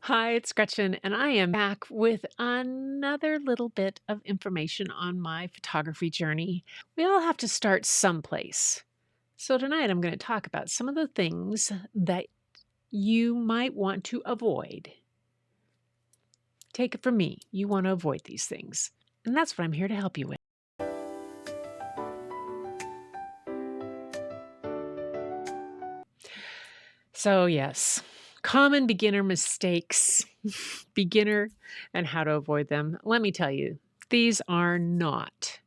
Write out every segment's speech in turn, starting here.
Hi, it's Gretchen, and I am back with another little bit of information on my photography journey. We all have to start someplace. So, tonight I'm going to talk about some of the things that you might want to avoid. Take it from me, you want to avoid these things. And that's what I'm here to help you with. So, yes, common beginner mistakes, beginner and how to avoid them. Let me tell you, these are not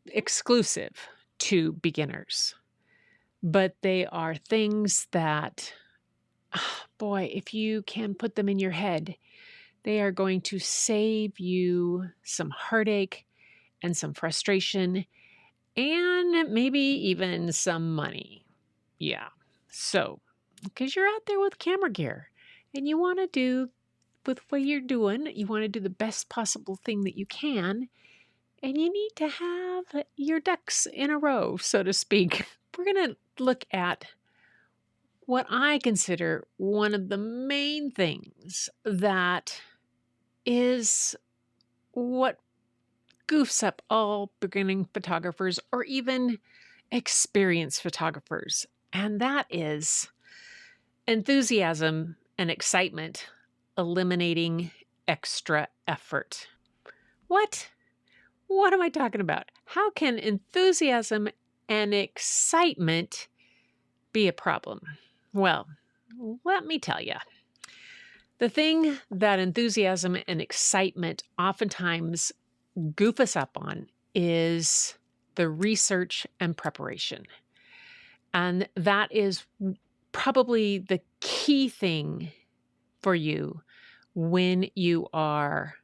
exclusive to beginners, but they are things that, boy, if you can put them in your head, they are going to save you some heartache and some frustration and maybe even some money. Yeah. So, because you're out there with camera gear and you want to do with what you're doing, you want to do the best possible thing that you can. And you need to have your ducks in a row, so to speak. We're going to look at what I consider one of the main things that is what goofs up all beginning photographers or even experienced photographers. And that is enthusiasm and excitement eliminating extra effort. What? What am I talking about? How can enthusiasm and excitement be a problem? Well, let me tell you. The thing that enthusiasm and excitement oftentimes goof us up on is the research and preparation. And that is probably the key thing for you when you are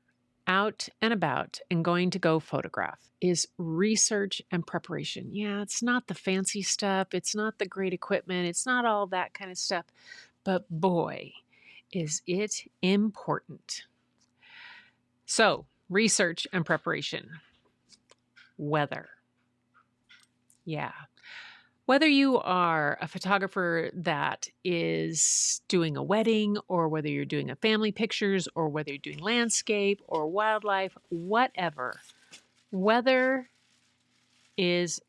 out and about and going to go photograph is research and preparation. Yeah, it's not the fancy stuff. It's not the great equipment. It's not all that kind of stuff. But boy, is it important. So, research and preparation. Weather. Yeah. Whether you are a photographer that is doing a wedding, or whether you're doing a family pictures, or whether you're doing landscape or wildlife, whatever, weather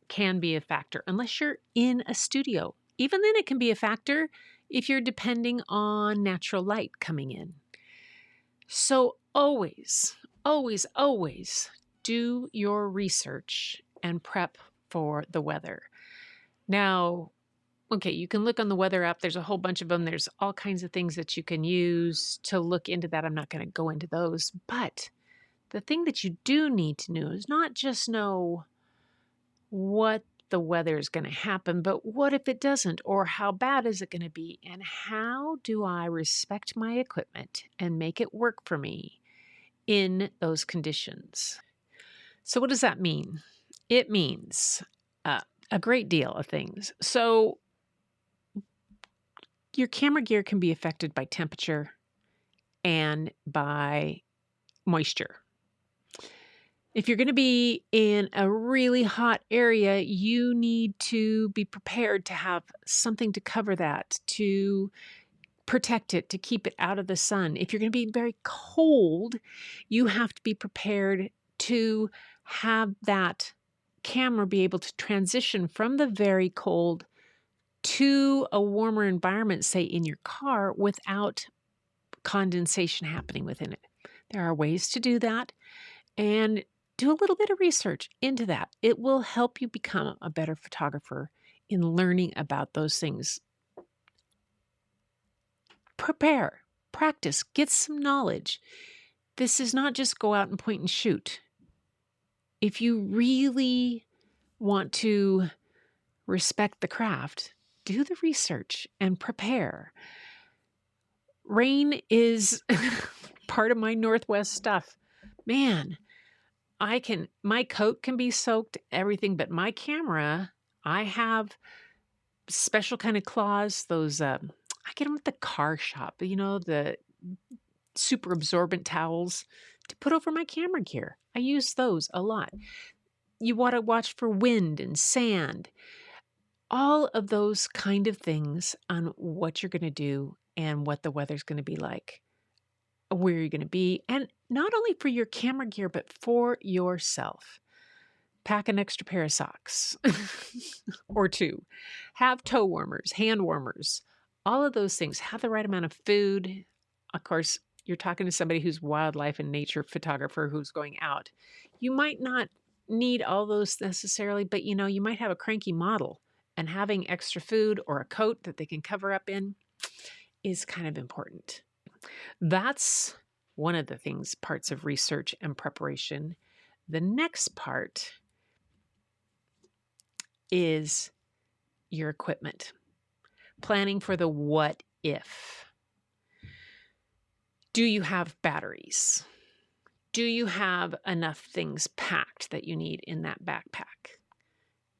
can be a factor unless you're in a studio. Even then it can be a factor if you're depending on natural light coming in. So always, always, always do your research and prep for the weather. Now, okay, you can look on the weather app. There's a whole bunch of them. There's all kinds of things that you can use to look into that. I'm not going to go into those. But the thing that you do need to know is not just know what the weather is going to happen, but what if it doesn't? Or how bad is it going to be? And how do I respect my equipment and make it work for me in those conditions? So what does that mean? It means a great deal of things. So your camera gear can be affected by temperature and by moisture. If you're going to be in a really hot area, you need to be prepared to have something to cover that, to protect it, to keep it out of the sun. If you're going to be very cold, you have to be prepared to have that camera be able to transition from the very cold to a warmer environment, say in your car, without condensation happening within it. There are ways to do that, and do a little bit of research into that. It will help you become a better photographer in learning about those things. Prepare, practice, get some knowledge. This is not just go out and point and shoot. If you really want to respect the craft, do the research and prepare. Rain is part of my Northwest stuff. Man, my coat can be soaked, everything, but my camera, I have special kind of claws, those, I get them at the car shop, the super absorbent towels to put over my camera gear. I use those a lot. You want to watch for wind and sand, all of those kind of things on what you're going to do and what the weather's going to be like, where you're going to be, and not only for your camera gear, but for yourself. Pack an extra pair of socks or two. Have toe warmers, hand warmers, all of those things. Have the right amount of food. Of course, you're talking to somebody who's wildlife and nature photographer who's going out. You might not need all those necessarily, but you might have a cranky model, and having extra food or a coat that they can cover up in is kind of important. That's one of the parts of research and preparation. The next part is your equipment. Planning for the what if. Do you have batteries? Do you have enough things packed that you need in that backpack?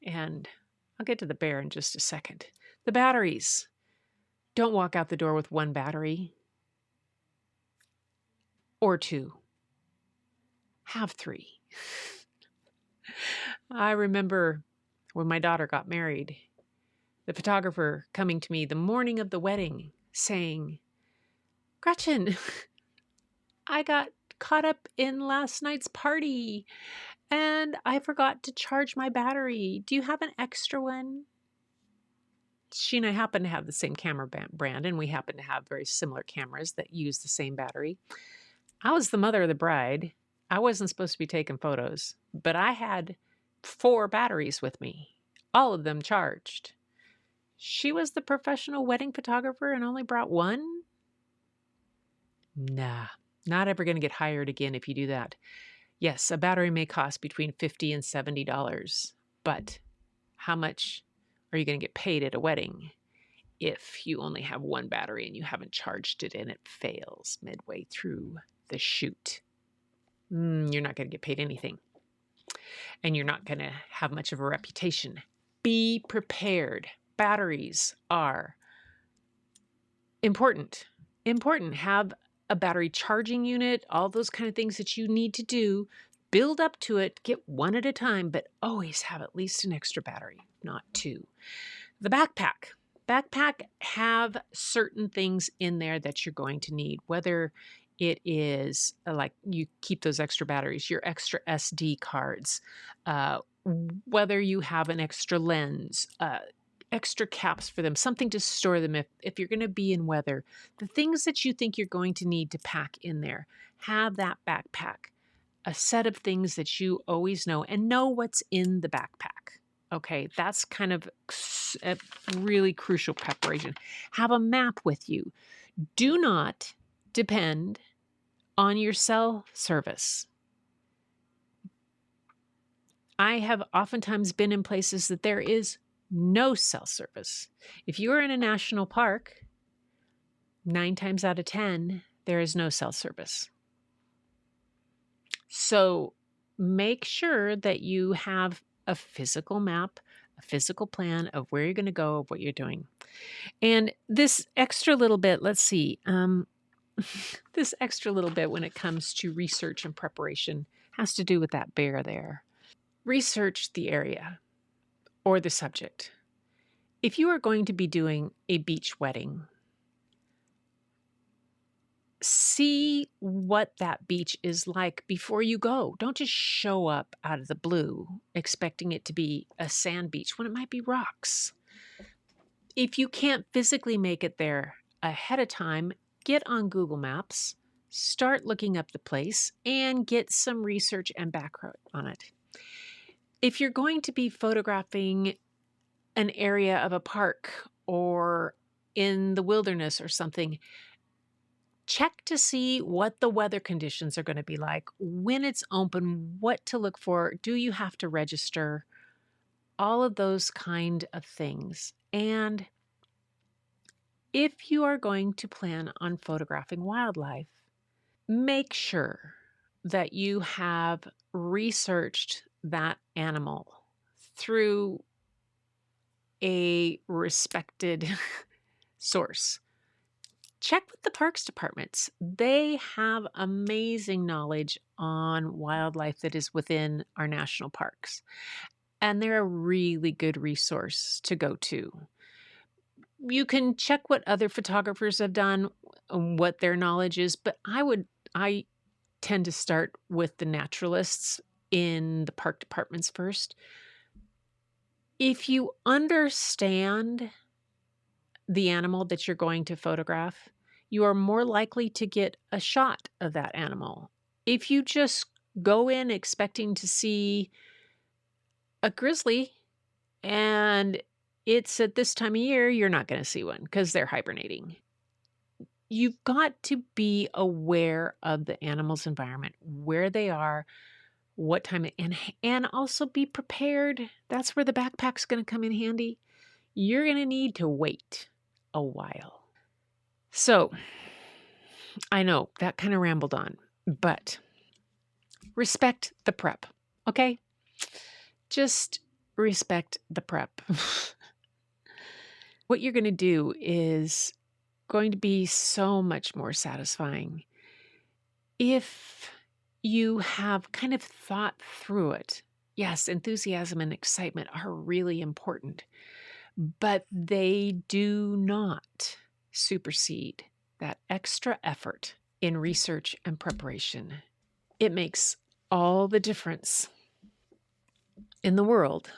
And I'll get to the bear in just a second. The batteries. Don't walk out the door with one battery or two. Have three. I remember when my daughter got married, the photographer coming to me the morning of the wedding saying, "Gretchen, I got caught up in last night's party and I forgot to charge my battery. Do you have an extra one?" She and I happen to have the same camera brand, and we happen to have very similar cameras that use the same battery. I was the mother of the bride. I wasn't supposed to be taking photos, but I had 4 batteries with me, all of them charged. She was the professional wedding photographer and only brought one? Nah, not ever going to get hired again if you do that. Yes, a battery may cost between $50 and $70, but how much are you going to get paid at a wedding if you only have one battery and you haven't charged it and it fails midway through the shoot? You're not going to get paid anything, and you're not going to have much of a reputation. Be prepared. Batteries are important. Have a battery charging unit, all those kind of things that you need to do. Build up to it, get one at a time, but always have at least an extra battery, not 2. The backpack. Have certain things in there that you're going to need, whether it is like you keep those extra batteries, your extra SD cards, whether you have an extra lens, extra caps for them, something to store them if you're going to be in weather. The things that you think you're going to need to pack in there, have that backpack, a set of things that you always know and know what's in the backpack. Okay, that's kind of a really crucial preparation. Have a map with you. Do not depend on your cell service. I have oftentimes been in places that there is no cell service. If you are in a national park, 9 times out of 10, there is no cell service. So make sure that you have a physical map, a physical plan of where you're going to go, of what you're doing. And this extra little bit, let's see, this extra little bit when it comes to research and preparation has to do with that bear there. Research the area or the subject. If you are going to be doing a beach wedding, see what that beach is like before you go. Don't just show up out of the blue expecting it to be a sand beach when it might be rocks. If you can't physically make it there ahead of time, get on Google Maps, start looking up the place, and get some research and background on it. If you're going to be photographing an area of a park or in the wilderness or something, check to see what the weather conditions are going to be like, when it's open, what to look for, do you have to register, all of those kind of things. And if you are going to plan on photographing wildlife, make sure that you have researched that animal through a respected source. Check with the parks departments. They have amazing knowledge on wildlife that is within our national parks. And they're a really good resource to go to. You can check what other photographers have done, what their knowledge is, but I tend to start with the naturalists in the park departments first. If you understand the animal that you're going to photograph, you are more likely to get a shot of that animal. If you just go in expecting to see a grizzly and it's at this time of year, you're not going to see one because they're hibernating. You've got to be aware of the animal's environment, where they are, what time, and also be prepared. That's where the backpack's going to come in handy. You're going to need to wait a while. So, I know that kind of rambled on, but respect the prep, okay? Just respect the prep. What you're going to do is going to be so much more satisfying if you have kind of thought through it. Yes, enthusiasm and excitement are really important, but they do not supersede that extra effort in research and preparation. It makes all the difference in the world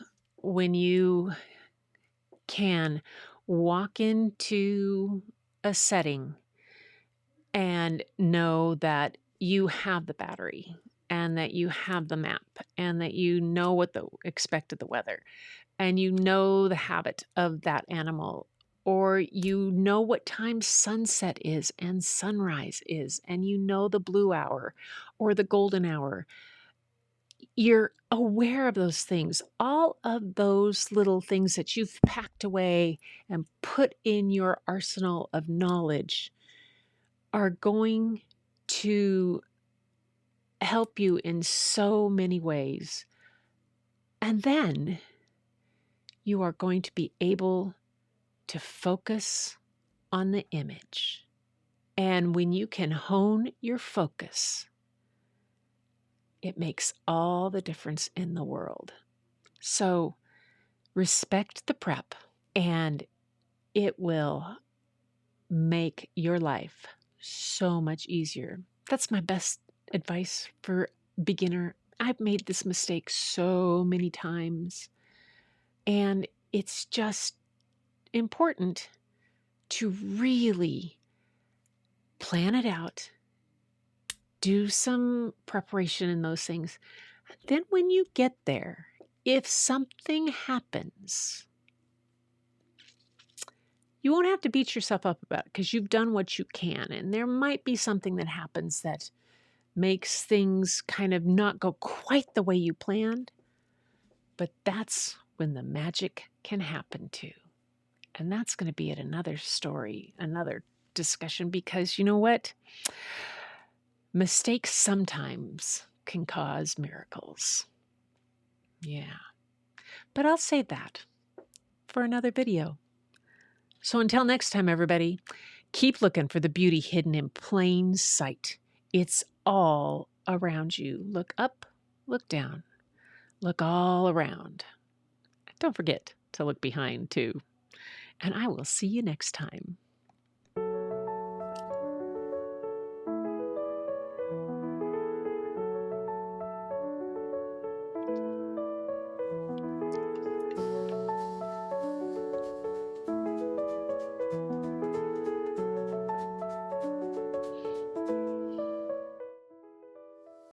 when you can walk into a setting and know that you have the battery and that you have the map and that you know what the expected the weather and you know the habit of that animal, or you know what time sunset is and sunrise is, and you know the blue hour or the golden hour. You're aware of those things. All of those little things that you've packed away and put in your arsenal of knowledge are going to help you in so many ways. And then you are going to be able to focus on the image. And when you can hone your focus, it makes all the difference in the world. So respect the prep, and it will make your life so much easier. That's my best advice for beginner. I've made this mistake so many times, and it's just important to really plan it out, do some preparation in those things. Then when you get there, if something happens, you won't have to beat yourself up about it because you've done what you can. And there might be something that happens that makes things kind of not go quite the way you planned. But that's when the magic can happen too. And that's going to be at another story, another discussion, because you know what? Mistakes sometimes can cause miracles. Yeah. But I'll save that for another video. So until next time, everybody, keep looking for the beauty hidden in plain sight. It's all around you. Look up, look down, look all around. Don't forget to look behind too. And I will see you next time.